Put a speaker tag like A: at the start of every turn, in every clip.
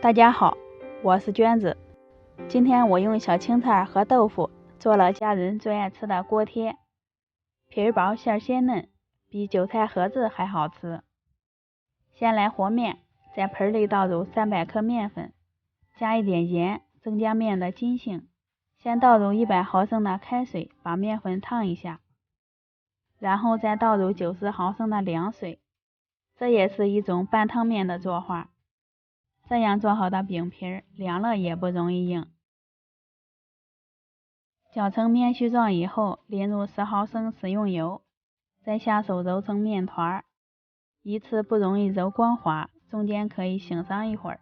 A: 大家好，我是娟子。今天我用小青菜和豆腐做了家人最爱吃的锅贴，皮儿薄馅儿鲜嫩，比韭菜盒子还好吃。先来和面，在盆里倒入300克面粉，加一点盐，增加面的筋性。先倒入100毫升的开水，把面粉烫一下，然后再倒入90毫升的凉水，这也是一种半汤面的做法。这样做好的饼皮凉了也不容易硬。搅成面絮状以后，淋入10毫升食用油，再下手揉成面团，一次不容易揉光滑，中间可以醒上一会儿，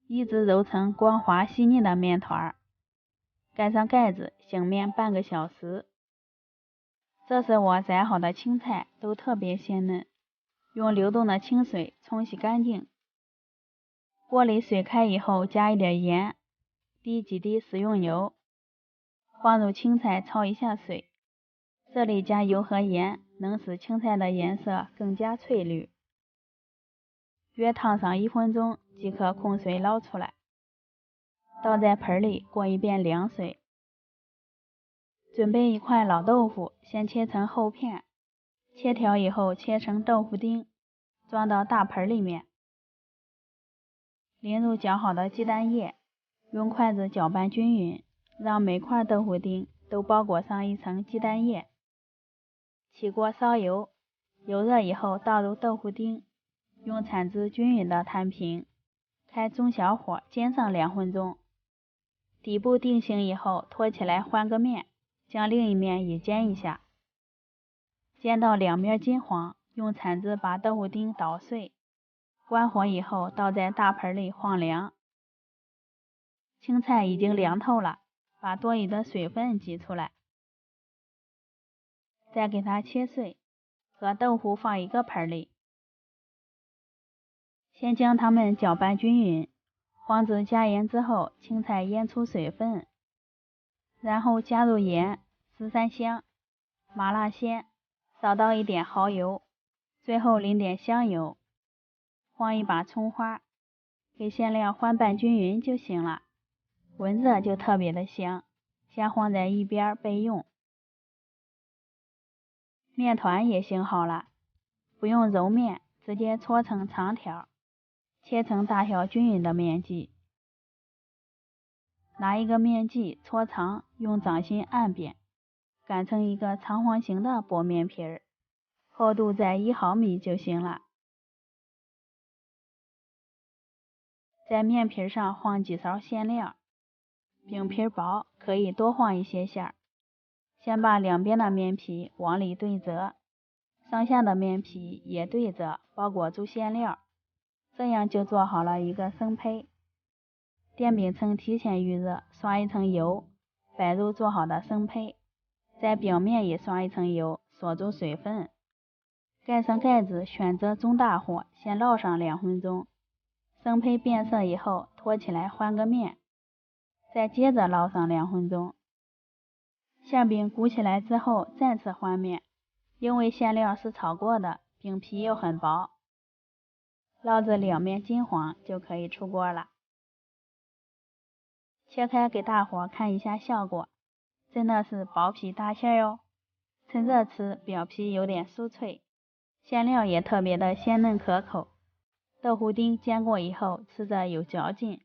A: 一直揉成光滑细腻的面团，盖上盖子，醒面半个小时。这时我摘好的青菜都特别鲜嫩，用流动的清水冲洗干净。锅里水开以后，加一点盐，滴几滴食用油，放入青菜焯一下水。这里加油和盐能使青菜的颜色更加翠绿。约烫上1分钟即可控水捞出来，倒在盆里过一遍凉水。准备一块老豆腐，先切成厚片，切条以后切成豆腐丁，装到大盆里面。淋入搅好的鸡蛋液，用筷子搅拌均匀，让每块豆腐丁都包裹上一层鸡蛋液。起锅烧油，油热以后倒入豆腐丁，用铲子均匀的摊平，开中小火煎上2分钟。底部定型以后，托起来翻个面，将另一面也煎一下，煎到两面金黄，用铲子把豆腐丁捣碎。关火以后，倒在大盆里晃凉。青菜已经凉透了，把多余的水分挤出来，再给它切碎，和豆腐放一个盆里。先将它们搅拌均匀，黄子加盐之后，青菜腌出水分，然后加入盐、十三香、麻辣鲜，少倒一点蚝油，最后淋点香油，放一把葱花，给馅料翻拌均匀就行了。闻着就特别的香，先放在一边备用。面团也醒好了，不用揉面，直接搓成长条，切成大小均匀的面剂。拿一个面剂搓长，用掌心按扁，擀成一个长方形的薄面皮儿，厚度在1毫米就行了。在面皮上放几勺馅料，饼皮薄，可以多放一些馅儿。先把两边的面皮往里对折，上下的面皮也对折，包裹住馅料，这样就做好了一个生胚。电饼铛提前预热，刷一层油，摆入做好的生胚，在表面也刷一层油，锁住水分。盖上盖子，选择中大火，先烙上2分钟。生胚变色以后，托起来翻个面，再接着烙上2分钟。馅饼鼓起来之后，再次翻面，因为馅料是炒过的，饼皮又很薄，烙至两面金黄就可以出锅了。切开给大伙看一下效果，真的是薄皮大馅哟！趁热吃，表皮有点酥脆，馅料也特别的鲜嫩可口。豆腐丁煎过以后，吃着有嚼劲，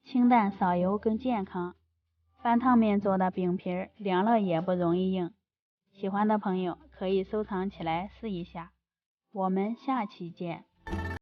A: 清淡少油更健康。半汤面做的饼皮凉了也不容易硬，喜欢的朋友可以收藏起来试一下。我们下期见。